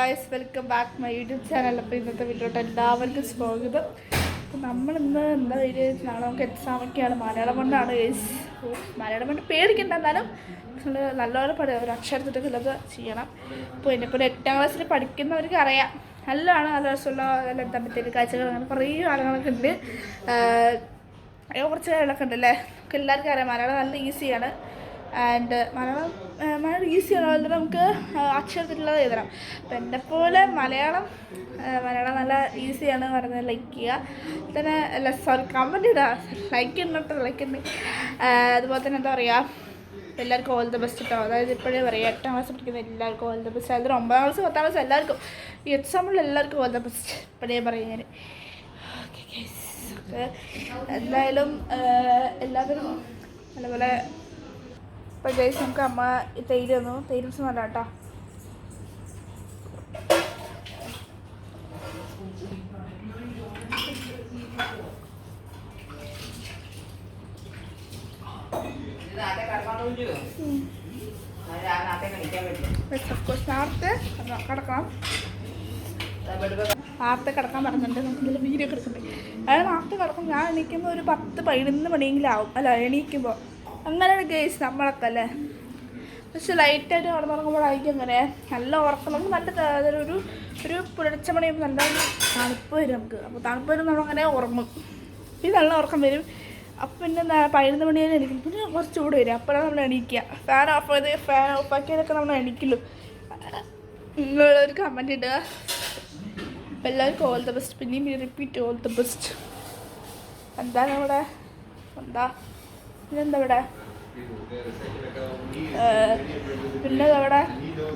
Guys, welcome back my YouTube channel. അപ്പോൾ ഇന്നത്തെ വീഡിയോട്ട് എല്ലാവർക്കും സ്വാഗതം. അപ്പോൾ നമ്മളിന്ന് എന്താ വീഡിയോ നാളെ നമുക്ക് എക്സാമൊക്കെയാണ്. മലയാളം കൊണ്ടാണ് ഗൈസ്. മലയാളം കൊണ്ട് പേടിക്കണ്ട, എന്നാലും നല്ലപോലെ ഒരു അക്ഷരത്തിട്ട് ചിലത് ചെയ്യണം. അപ്പോൾ എന്നെക്കൂടെ 8ാം ക്ലാസ്സിൽ പഠിക്കുന്നവർക്ക് അറിയാം, നല്ലതാണ്. നല്ല രസമുള്ള നല്ല എന്താ പറ്റിയ കാഴ്ചകൾ, അങ്ങനെ കുറേ ആളുകളൊക്കെ ഉണ്ട്, കുറച്ച് കാര്യങ്ങളൊക്കെ ഉണ്ടല്ലേ. നമുക്ക് എല്ലാവർക്കും അറിയാം മലയാളം നല്ല ഈസിയാണ്. ആൻഡ് മലയാളം ഈസിയാണ്, അതുപോലെ നമുക്ക് അക്ഷരത്തിലുള്ളത് എഴുതണം. അപ്പം എന്നെപ്പോലെ മലയാളം നല്ല ഈസിയാണ് പറഞ്ഞത് ലൈക്ക് ചെയ്യുക. തന്നെ അല്ല സോറി കമൻറ്റ് ഇടുക, ലൈക്ക് ഉണ്ട് ലൈക്ക് ഉണ്ട്. അതുപോലെ തന്നെ എന്താ പറയുക, എല്ലാവർക്കും ഓൾ ദ ബെസ്റ്റ് കേട്ടോ. അതായത് ഇപ്പോഴേ പറയാം, 8ാം ക്ലാസ് പഠിക്കുന്ന എല്ലാവർക്കും ഓൾ ദ ബെസ്റ്റ്. അതായത് 9ാം ക്ലാസ് 10ാം ക്ലാസ് എല്ലാവർക്കും ഈ എക്സാമ്പിൾ എല്ലാവർക്കും ഓൾ ദ ബെസ്റ്റ് ഇപ്പോഴേ പറയും ഞാൻ. ഓക്കെ, എന്തായാലും എല്ലാവരും നല്ലപോലെ. അപ്പോൾ ഗൈസ്, നമുക്ക് അമ്മ തൈര് തന്നു. തൈര് ദിവസം നല്ല കേട്ടോ. നേരത്തെ കിടക്കാൻ പറഞ്ഞിട്ടുണ്ട്, നമുക്ക് ഇതിൽ വീഡിയോ കിടക്കുന്നുണ്ട്. അതായത് നേരത്തെ കിടക്കും. ഞാൻ എണീക്കുമ്പോൾ ഒരു 10-11 മണിയെങ്കിലും ആവും, അല്ല എണീക്കുമ്പോൾ. അങ്ങനെയാണ് ഗൈസ് നമ്മളൊക്കെ അല്ലേ. പക്ഷെ ലൈറ്റായിട്ട് കിടന്നുറങ്ങുമ്പോഴായിരിക്കും അങ്ങനെ നല്ല ഉറക്കം. നമുക്ക് നല്ല ഒരു പുലർച്ചെ മണിയാകുമ്പോൾ നല്ല തണുപ്പ് വരും നമുക്ക്. അപ്പോൾ തണുപ്പ് വരും, നമ്മളങ്ങനെ ഉറങ്ങും. പിന്നെ നല്ല ഉറക്കം വരും. അപ്പം പിന്നെ 11 മണി വരെ എണീക്കും. പിന്നെ കുറച്ച് ചൂട് വരും, അപ്പോഴാണ് നമ്മൾ എണീക്കുക. ഫാൻ ഓഫാക്കിയതൊക്കെ നമ്മൾ എണീക്കുള്ളൂ. നിങ്ങളൊരു കമൻറ്റ് ഇടുക. അപ്പോൾ എല്ലാവർക്കും ഓൾ ദ ബെസ്റ്റ്. പിന്നെയും റിപ്പീറ്റ് ഓൾ ദ ബെസ്റ്റ്. എന്താണ് ഇവിടെ, എന്താ ഇതെന്താ ഇവിടെ, പിന്നെ അവിടെ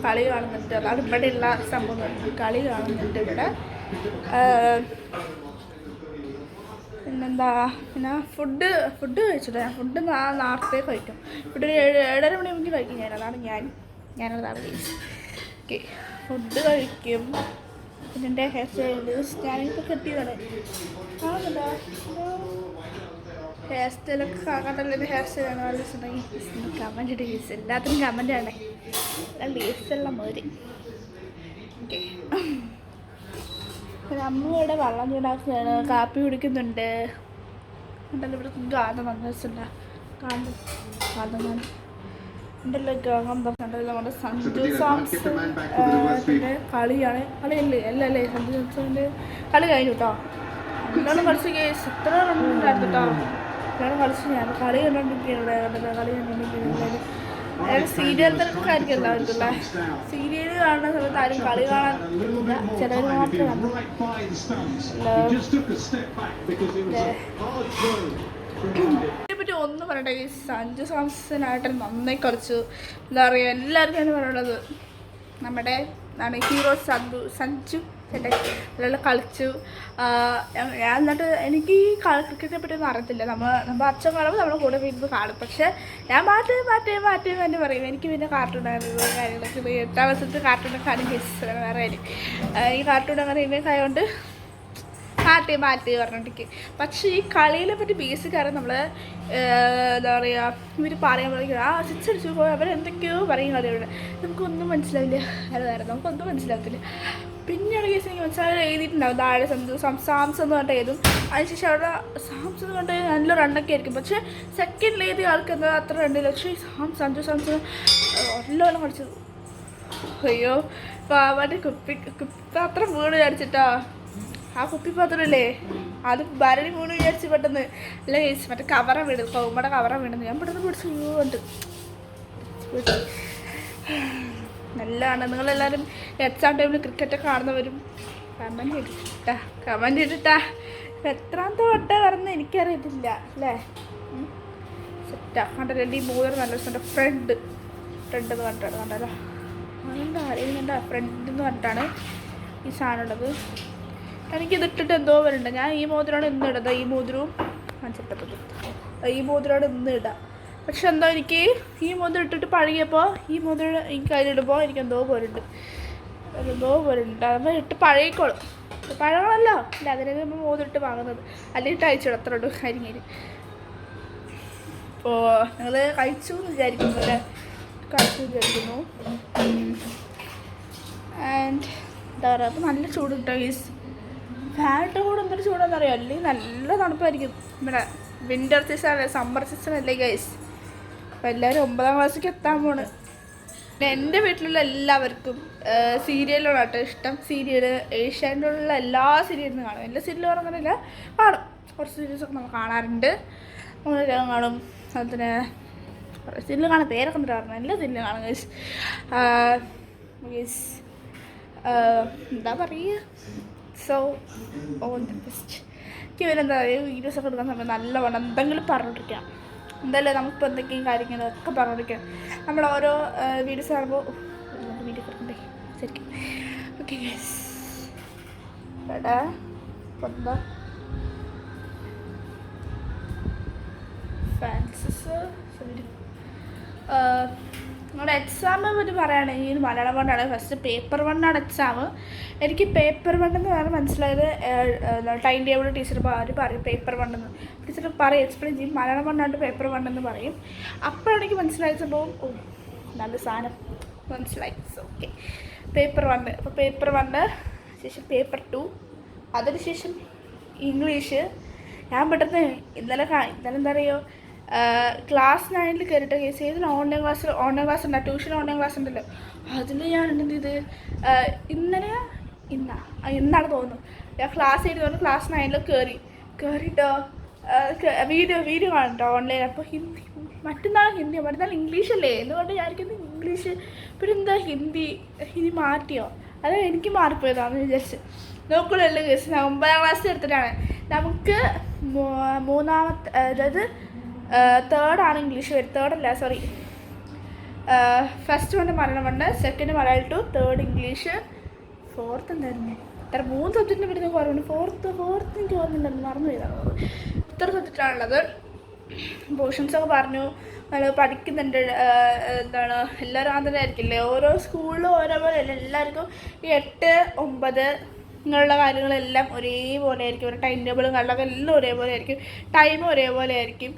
കളി കാണുന്നുണ്ട്. അതാണ് ഇവിടെ ഉള്ള സംഭവം, കളി കാണുന്നുണ്ട് ഇവിടെ. പിന്നെന്താ, പിന്നെ ഫുഡ് കഴിച്ചിട്ട് ഞാൻ ഫുഡ് നേരത്തെ കഴിക്കും. ഫുഡ് 7:30 മണി മുമ്പ് കഴിക്കും ഞാൻ. ഞാനതാണ് ഓക്കെ. ഫുഡ് കഴിക്കും. പിന്നെ എൻ്റെ ഹെയർ സ്റ്റൈല് ഞാനിപ്പോൾ കെട്ടിയതാണ് കാണുന്നുണ്ടോ? ഹെയർ സ്റ്റൈലൊക്കെ കാണാണ്ടല്ലേ. ഹെയർ സ്റ്റൈലാണ് നല്ല രസമുണ്ടെങ്കിൽ കമൻറ്റ് ഇട്ട് ഗീസ്. എല്ലാത്തിനും കമൻറ്റ് ആണ്. നല്ല ഗീസുള്ള മോര്. ഓക്കെ, പിന്നെ അമ്മ ഇവിടെ വെള്ളം ചൂടാക്കുകയാണ്, കാപ്പി കുടിക്കുന്നുണ്ട്. ഉണ്ടല്ലോ ഇവിടെ ഗാനം നല്ല രസമുണ്ട്. ഗാനം ഉണ്ടല്ലോ, ഗാനം നമ്മുടെ സഞ്ജു സാംസന്റെ കളിയാണ്. കളിയല്ലേ അല്ലല്ലേ, സഞ്ജു സാംസന്റെ കളി കഴിഞ്ഞു കേട്ടോ. നല്ലോണം കളിച്ച് കേസ് എത്ര റണ്ണുണ്ടായിരുന്നു കേട്ടോ. നല്ലോണം കളിച്ച് ഞാൻ കളി കണ്ടോണ്ടിരിക്കുകയാണ്. കളി കണ്ടോണ്ടിരിക്കുന്നത് സീരിയൽ തിരക്കായിരിക്കും എല്ലാവർക്കും അല്ലേ. സീരിയൽ കാണുന്ന സമയത്ത് ആരും കളി കാണാൻ ചിലവർ മാത്രമേ കണ്ടു. ഇതിനെപ്പറ്റി ഒന്നും പറയട്ടെ, ഈ സഞ്ജു സാംസനായിട്ട് നന്നായി കളിച്ചു. എന്താ പറയുക, എല്ലാവർക്കും തന്നെ പറയുള്ളത് നമ്മുടെ ഹീറോ സഞ്ജു നല്ല കളിച്ചു. ഞാൻ എന്നിട്ട് എനിക്ക് ഈ ക്രിക്കറ്റിനെ പറ്റി ഒന്നും അറിയത്തില്ല. നമ്മൾ അച്ഛൻ കാണുമ്പോൾ നമ്മുടെ കൂടെ വീട്ടിൽ കാണും. പക്ഷേ ഞാൻ മാറ്റി തന്നെ പറയും. എനിക്ക് പിന്നെ കാർട്ടൂൺ കാര്യങ്ങളൊക്കെ 8ാം ക്ലാസ്സിലത്തെ കാർട്ടൂണൊക്കെ കാണും. വേറെ ഈ കാർട്ടൂൺ അങ്ങനെ ഇതിനൊക്കെ ആയതുകൊണ്ട് മാറ്റി പറഞ്ഞിട്ടേക്ക്. പക്ഷേ ഈ കളിയെ പറ്റി ബേസിക് അറിയാം. നമ്മൾ എന്താ പറയുക, ഇവർ പറയുമ്പോഴേക്കും സിക്സ് അടിച്ചു പോയി അവരെന്തൊക്കെയോ പറയും കളിയോട്. നമുക്കൊന്നും മനസ്സിലാവില്ല. അതായിരുന്നു, നമുക്കൊന്നും മനസ്സിലാവത്തില്ല. പിന്നെയാണ് കേസ് എനിക്ക് മനസ്സിലായി എഴുതിയിട്ടുണ്ടാവും താഴെ സാംസ് എന്ന് പറഞ്ഞിട്ട് എഴുതും. അതിനുശേഷം അവിടെ സാംസ് എന്ന് പറഞ്ഞിട്ട് നല്ല റണ്ണൊക്കെ ആയിരിക്കും. പക്ഷേ സെക്കൻഡിൽ എഴുതിയ ആൾക്ക് എന്താ അത്ര റണ്ണില്ല. പക്ഷേ ഈ സഞ്ജു സാംസ് എല്ലാം കളിച്ചത്. അയ്യോ, മറ്റേ കുപ്പിപ്പാത്രം വീണ് വിചാരിച്ചിട്ടാ. ആ കുപ്പിപ്പാത്രമല്ലേ, അത് ഭരണി വീണ് വിചാരിച്ച് പെട്ടെന്ന്. അല്ല കേസ് മറ്റേ കവറ വീണ്, കോമ്പയുടെ കവറ വീണെന്ന് ഞാൻ പെട്ടെന്ന് പിടിച്ച് ഉണ്ട്. നല്ലതാണ്. നിങ്ങളെല്ലാവരും എക്സാം ടൈമിൽ ക്രിക്കറ്റൊക്കെ കാണുന്നവരും കമൻറ്റ് ഇട്ടിട്ടാ. എത്രാമത്തെ വട്ടം പറഞ്ഞ് എനിക്കറിയത്തില്ല അല്ലേ. സെറ്റാ കണ്ടല്ലോ. ഈ മൂന്നര നല്ല രസമുണ്ട്. ഫ്രണ്ട് എന്ന് പറഞ്ഞിട്ടാണ് കണ്ടല്ലോ. അതെന്താ അറിയുന്നുണ്ട്, ഫ്രണ്ട് എന്ന് പറഞ്ഞിട്ടാണ് ഈ സാധനം ഉള്ളത്. എനിക്കിതിട്ടിട്ട് എന്തോ വരുന്നുണ്ട്. ഞാൻ ഈ മോതിരമാണ് ഇന്ന് ഇടുന്നത്. ഈ മോതിരവും ഈ മോതിരമാണ് ഇന്ന് ഇടുക. പക്ഷെ എന്തോ എനിക്ക് ഈ മോതിരം ഇട്ടിട്ട് പഴകിയപ്പോൾ ഈ മോതിരം എനിക്ക് കയ്യിലിടുമ്പോൾ എനിക്ക് എന്തോ പോലുണ്ട്. അത് ഇട്ട് പഴകിക്കോളും. പഴകളല്ലോ അല്ല, അതിനൊക്കെ നമ്മൾ മോതിരിട്ട് വാങ്ങുന്നത്. അല്ലെങ്കിൽ അയച്ചിടും, അത്ര ഉള്ളൂ കരിങ്ങേരി. അപ്പോൾ ഞങ്ങൾ കഴിച്ചു എന്ന് വിചാരിക്കുന്നു അല്ലേ, കഴിച്ചു വിചാരിക്കുന്നു. ആൻഡ് എന്താ പറയുക, അപ്പോൾ നല്ല ചൂട് കിട്ടും ഗൈസ്. ഫാനിട്ട് കൂടെ എന്തൊരു ചൂടാണെന്ന് അറിയാം, അല്ലെങ്കിൽ നല്ല തണുപ്പായിരിക്കും. ഇവിടെ വിൻ്റർ സീസൺ അല്ലേ, സമ്മർ സീസൺ അല്ലേ ഗൈസ്. അപ്പോൾ എല്ലാവരും 9ാം ക്ലാസ്സിലേക്ക് എത്താൻ പോണ്. എൻ്റെ വീട്ടിലുള്ള എല്ലാവർക്കും സീരിയലാണ് കേട്ടോ ഇഷ്ടം. സീരിയൽ ഏഷ്യാനിലുള്ള എല്ലാ സീരിയലും കാണും. എല്ലാ സീരിയലും പറഞ്ഞില്ല, കാണും. കുറച്ച് സീരീസൊക്കെ നമ്മൾ കാണാറുണ്ട്, നമ്മളെല്ലാം കാണും. അതിന് കുറേ സീരിയൽ കാണാൻ പേരൊക്കെ എന്നിട്ട് പറഞ്ഞു, എല്ലാ സീരിയലും കാണും ഗൈസ്. ഗൈസ് എന്താ പറയുക, സോ ഓൾ ദി ബെസ്റ്റ്. എനിക്ക് ഇവരെന്താ പറയുക, വീഡിയോസൊക്കെ എടുക്കാൻ സമയം നല്ലവണ്ണം എന്തെങ്കിലും പറഞ്ഞുകൊണ്ടിരിക്കാം. എന്തായാലും നമുക്കിപ്പോൾ എന്തൊക്കെയും കാര്യങ്ങളൊക്കെ പറഞ്ഞുകൊണ്ടിരിക്കാം. നമ്മൾ ഓരോ വീഡിയോസ് കാണുമ്പോൾ വീഡിയോ കൊടുക്കണ്ടേ ശരിക്കും. ഓക്കെ ഗൈസ്, എടാ എന്താ ഫാൻസസ് നിങ്ങളുടെ എക്സാം പറ്റി പറയുകയാണെങ്കിൽ മലയാളം 1 ഫസ്റ്റ് പേപ്പർ 1 എക്സാം. എനിക്ക് പേപ്പർ 1 എന്ന് പറഞ്ഞാൽ മനസ്സിലായത് ടൈം ടേബിൾ ടീച്ചർ പറയും പേപ്പർ 1 എന്ന്. ടീച്ചർ പറയും എക്സ്പ്ലെയിൻ ചെയ്യും മലയാളം 1 പേപ്പർ 1 എന്ന് പറയും. അപ്പോഴാണ് എനിക്ക് മനസ്സിലായ സംഭവം, ഓ നല്ല സാധനം മനസ്സിലായി. Okay, paper 1. അപ്പോൾ പേപ്പർ 1 ശേഷം പേപ്പർ 2, അതിനുശേഷം ഇംഗ്ലീഷ്. ഞാൻ പെട്ടെന്ന് ഇന്നലെ എന്താ പറയുക, ക്ലാസ് 9 കയറിയിട്ട് കേസ് ചെയ്തിൽ ഓൺലൈൻ ക്ലാസ് ഉണ്ട്, ട്യൂഷൻ ഓൺലൈൻ ക്ലാസ് ഉണ്ടല്ലോ. അതിൽ ഞാൻ എന്ത് ചെയ്ത് ഇന്നാണ് തോന്നുന്നു ഞാൻ ക്ലാസ് ചെയ്ത് ക്ലാസ് 9 കയറിയിട്ടോ വീഡിയോ കാണട്ടോ ഓൺലൈൻ. അപ്പോൾ ഹിന്ദി മറ്റന്നാൾ ഇംഗ്ലീഷല്ലേ എന്നുകൊണ്ട് വിചാരിക്കുന്നത് ഇംഗ്ലീഷ്, പിന്നെ എന്താ ഹിന്ദി മാറ്റിയോ, അത് എനിക്ക് മാറിപ്പോയതാണെന്ന് വിചാരിച്ച് നോക്കുള്ളൂ കേസ്. 9ാം ക്ലാസ് എടുത്തിട്ടാണ് നമുക്ക് മൂന്നാമത്തെ, അതായത് തേർഡാണ് ഇംഗ്ലീഷ് വരും. തേർഡല്ല sorry, first 1 Malayalam 1, second Malayalam 2, third English, fourth എന്തായിരുന്നു, ഇത്ര 3 സബ്ജക്റ്റിനെ പറ്റി നമുക്ക് ഓർമ്മയുണ്ട്. ഫോർത്ത് എനിക്ക് ഓർമ്മയുണ്ടായിരുന്നു, മറന്നു പോയതാണ്. ഇത്ര സബ്ജക്റ്റാണുള്ളത്. പോർഷൻസൊക്കെ പറഞ്ഞു, നമ്മൾ പഠിക്കുന്നുണ്ട്. എന്താണ് എല്ലാവരും അങ്ങനെ ആയിരിക്കില്ലേ, ഓരോ സ്കൂളിലും ഓരോ പോലെ അല്ല. എല്ലാവർക്കും ഈ 8, 9 ഇങ്ങനെയുള്ള കാര്യങ്ങളെല്ലാം ഒരേപോലെ ആയിരിക്കും. ഒരു ടൈം ടേബിളും കാര്യങ്ങളൊക്കെ എല്ലാം ഒരേപോലെ ആയിരിക്കും, ടൈമും ഒരേപോലെ ആയിരിക്കും.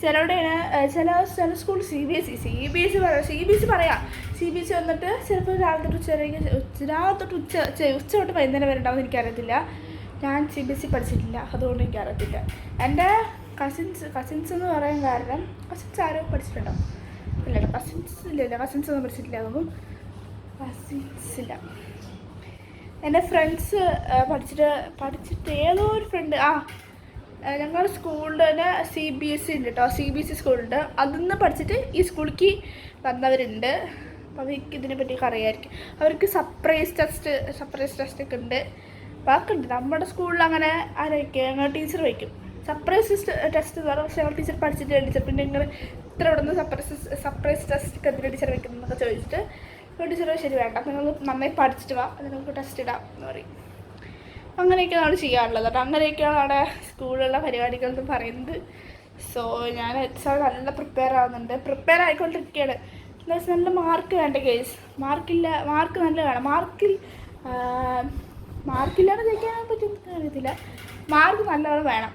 ചില school C B S E പറയാം. CBSE വന്നിട്ട് ചിലപ്പോൾ രാവിലെ തൊട്ട് ഉച്ച തൊട്ട് വൈകുന്നേരം വരെ ഉണ്ടാവും. എനിക്കറിയത്തില്ല, ഞാൻ CBSE പഠിച്ചിട്ടില്ല, അതുകൊണ്ട് എനിക്കറിയത്തില്ല. എൻ്റെ കസിൻസ് എന്ന് പറയാൻ കാരണം, കസിൻസ് ആരും പഠിച്ചിട്ടുണ്ടോ? ഇല്ലല്ലോ, കസിൻസ് ഒന്നും പഠിച്ചിട്ടില്ല. അതൊന്നും കസിൻസില്ല. എൻ്റെ ഫ്രണ്ട്സ് പഠിച്ചിട്ട് ഏതോ ഒരു ഫ്രണ്ട് ഞങ്ങളുടെ സ്കൂളിൽ തന്നെ CBSE ഉണ്ട് കേട്ടോ, CBSE സ്കൂളുണ്ട്. അതിൽ പഠിച്ചിട്ട് ഈ സ്കൂളിലേക്ക് വന്നവരുണ്ട്. അപ്പോൾ അവർക്ക് ഇതിനെപ്പറ്റിയൊക്കെ അറിയാമായിരിക്കും. അവർക്ക് സർപ്രൈസ് ടെസ്റ്റ് ഒക്കെ ഉണ്ട്. ബാക്കിയുണ്ട് നമ്മുടെ സ്കൂളിൽ അങ്ങനെ ആരൊക്കെ ഞങ്ങൾ ടീച്ചർ വയ്ക്കും സർപ്രൈസ് ടെസ്റ്റ് എന്ന് പറഞ്ഞാൽ. പക്ഷേ ഞങ്ങൾ ടീച്ചർ പഠിച്ചിട്ട് ടീച്ചർ പിന്നെ നിങ്ങൾ ഇത്ര ഇവിടെ നിന്ന് സർപ്രൈസ് ടെസ്റ്റ് എന്തിനാണ് ടീച്ചർ വയ്ക്കുന്നതെന്നൊക്കെ ചോദിച്ചിട്ട് ടീച്ചർ ശരി വേണ്ട, നിങ്ങൾ നന്നായി പഠിച്ചിട്ട് വാ, അത് നിങ്ങൾക്ക് ടെസ്റ്റ് ഇടാം എന്ന് പറയും. അങ്ങനെയൊക്കെയാണ് അവിടെ ചെയ്യാറുള്ളത് കേട്ടോ. അങ്ങനെയൊക്കെയാണ് അവിടെ സ്കൂളിലുള്ള പരിപാടികൾ എന്ന് പറയുന്നത്. സോ ഞാൻ എക്സാം നല്ല പ്രിപ്പയർ ആയിക്കൊണ്ടിരിക്കുകയാണ്. എന്താ വെച്ചാൽ നല്ല മാർക്ക് വേണ്ട കേസ്, മാർക്ക് നല്ല വേണം. മാർക്കില്ലാതെ ജയിക്കാൻ പറ്റുമെന്ന് അറിയത്തില്ല, മാർക്ക് നല്ലവണ്ണം വേണം.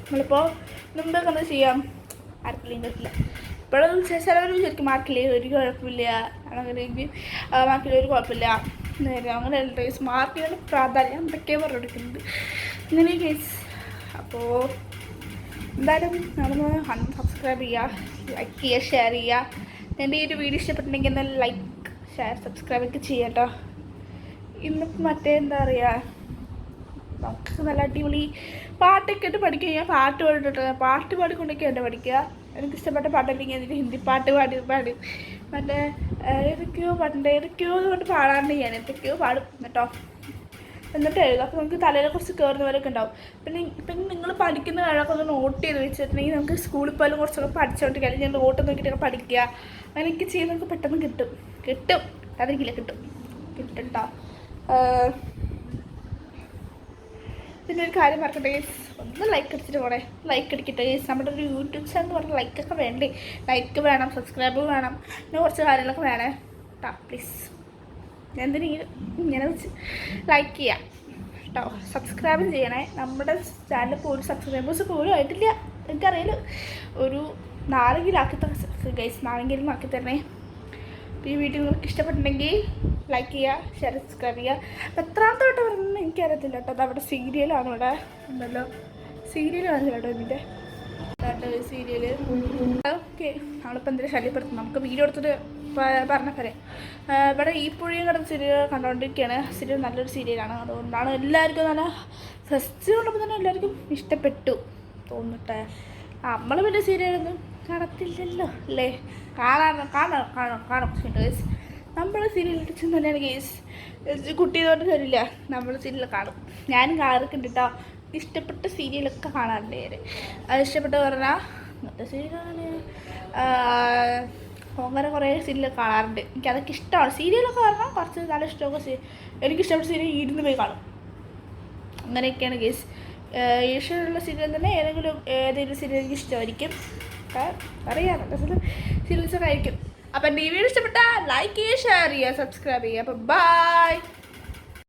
നമ്മളിപ്പോൾ മുമ്പൊക്കെ ഒന്ന് ചെയ്യാം, ആർക്കില്ലെങ്കിൽ പറ്റില്ല. ഇപ്പോഴും ചിലവർ ശരിക്കും മാർക്കില്ലേ ഒരു കുഴപ്പമില്ല, അങ്ങനെ മാർക്കില്ല ഒരു കുഴപ്പമില്ല അങ്ങനെ കേസ്. മാർക്കിനാണ് പ്രാധാന്യം എന്തൊക്കെയാണ് പറഞ്ഞെടുക്കുന്നത് ഇങ്ങനെ കേസ്. അപ്പോൾ എന്തായാലും നമ്മളൊന്ന് സബ്സ്ക്രൈബ് ചെയ്യുക, ലൈക്ക് ചെയ്യുക, ഷെയർ ചെയ്യുക. എൻ്റെ ഈ ഒരു വീഡിയോ ഇഷ്ടപ്പെട്ടിട്ടുണ്ടെങ്കിൽ എന്തായാലും ലൈക്ക്, ഷെയർ, സബ്സ്ക്രൈബ് ഒക്കെ ചെയ്യാം കേട്ടോ. ഇന്നിപ്പോൾ മറ്റേ എന്താ പറയുക, നമുക്ക് നല്ല അടിപൊളി പാട്ടൊക്കെ ഇട്ട് പഠിക്കുക. ഞാൻ പാട്ട് പാടിക്കൊണ്ടൊക്കെ ഉണ്ട് പഠിക്കുക. എനിക്കിഷ്ടപ്പെട്ട പാട്ടല്ലെങ്കിൽ അതിന് ഹിന്ദി പാട്ട് പാടി മറ്റേ ഏതൊക്കെയോ കൊണ്ട് പാടാണ്ട് ഞാൻ എന്തൊക്കെയോ പാടും കേട്ടോ. എന്നിട്ട് എഴുതും. അപ്പോൾ നമുക്ക് തലയിലെ കുറച്ച് കയറുന്നവരൊക്കെ ഉണ്ടാവും. പിന്നെ നിങ്ങൾ പഠിക്കുന്ന കാര്യമൊക്കെ ഒന്ന് നോട്ട് ചെയ്ത് വെച്ചിട്ടുണ്ടെങ്കിൽ നമുക്ക് സ്കൂളിൽ പോലും കുറച്ചൊക്കെ പഠിച്ചുകൊണ്ടിരിക്കുക, അല്ലെങ്കിൽ ഞാൻ നോട്ട് നോക്കിയിട്ടൊക്കെ പഠിക്കുക. അങ്ങനെയൊക്കെ ചെയ്ത് നമുക്ക് പെട്ടെന്ന് കിട്ടും അതിരിക്കില്ല കിട്ടും കേട്ടോ. പിന്നെ ഒരു കാര്യം മറക്കട്ടെ ഗൈസ്, ഒന്ന് ലൈക്ക് അടിച്ചിട്ട് പോണേ, ലൈക്ക് അടിക്കട്ടെ ഗൈസ്. നമ്മുടെ ഒരു യൂട്യൂബ് ചാനൽ എന്ന് പറഞ്ഞാൽ ലൈക്കൊക്കെ വേണ്ടേ, ലൈക്ക് വേണം, സബ്സ്ക്രൈബ് വേണം, പിന്നെ കുറച്ച് കാര്യങ്ങളൊക്കെ വേണേ കേട്ടോ. പ്ലീസ് ഞാൻ എന്തിനും ഇങ്ങനെ വെച്ച് ലൈക്ക് ചെയ്യാം കേട്ടോ, സബ്സ്ക്രൈബും ചെയ്യണേ. നമ്മുടെ ചാനൽ പോലും സബ്സ്ക്രൈബേഴ്സ് പോലും ആയിട്ടില്ല, എനിക്കറിയില്ല. ഒരു 4 ആക്കി ഗൈസ്, 4 ആക്കി തരണേ ഈ വീഡിയോ നിങ്ങൾക്ക് ഇഷ്ടപ്പെട്ടിട്ടുണ്ടെങ്കിൽ ലൈക്ക് ചെയ്യുക, ഷെയർ, സബ്സ്ക്രൈബ് ചെയ്യുക. അപ്പം എത്രാമത്തെ വട്ടം പറഞ്ഞാൽ എനിക്കറിയത്തില്ല കേട്ടോ. അത് അവിടെ സീരിയലാണ്, ഇവിടെ ഉണ്ടല്ലോ സീരിയലാണ് കേട്ടോ ഇതിൻ്റെ സീരിയൽ. ഓക്കെ, നമ്മളിപ്പോൾ എന്തെങ്കിലും ശല്യപ്പെടുത്തും, നമുക്ക് വീഡിയോ എടുത്തിട്ട് പറഞ്ഞ പോലെ. ഇവിടെ ഈ പുഴയും കിടന്ന സീരിയൽ കണ്ടുകൊണ്ടിരിക്കുകയാണ്. സീരിയൽ നല്ലൊരു സീരിയലാണ്, അതുകൊണ്ടാണ് എല്ലാവർക്കും നല്ല ഫസ്റ്റ് കണ്ടപ്പോൾ തന്നെ എല്ലാവർക്കും ഇഷ്ടപ്പെട്ടു തോന്നിട്ടെ. നമ്മൾ പിന്നെ സീരിയലൊന്നും കാണത്തില്ലല്ലോ അല്ലേ? കാണാം ഗേസ്. നമ്മൾ സീരിയൽ ചെന്ന് തന്നെയാണ് ഗേസ്. കുട്ടി ഇതുകൊണ്ട് തരില്ല, നമ്മൾ സീരിയൽ കാണും. ഞാനും കാണാറുണ്ട് കേട്ടോ. ഇഷ്ടപ്പെട്ട സീരിയലൊക്കെ കാണാറുണ്ട് ഞാൻ. അത് ഇഷ്ടപ്പെട്ട് പറഞ്ഞാൽ ഇന്നത്തെ സീരിയലാണ്. അങ്ങനെ കുറേ സീരിയൽ കാണാറുണ്ട്. എനിക്കതൊക്കെ ഇഷ്ടമാണ്. സീരിയലൊക്കെ പറഞ്ഞാൽ കുറച്ച് നല്ല ഇഷ്ടമൊക്കെ എനിക്കിഷ്ടപ്പെട്ട സീരിയൽ ഇരുന്ന് പോയി കാണും. അങ്ങനെയൊക്കെയാണ് ഗേസ്. ഇഷ്ടമുള്ള സീരിയൽ തന്നെ ഏതെങ്കിലും സീരിയൽ എനിക്ക് ഇഷ്ടമായിരിക്കും. അറിയാം, നല്ല സീരിയൽസൊക്കെ ആയിരിക്കും. അപ്പം എൻ്റെ ഈ വീഡിയോ ഇഷ്ടപ്പെട്ടാൽ ലൈക്ക് ചെയ്യുക, ഷെയർ ചെയ്യുക, സബ്സ്ക്രൈബ് ചെയ്യുക. അപ്പം ബൈ.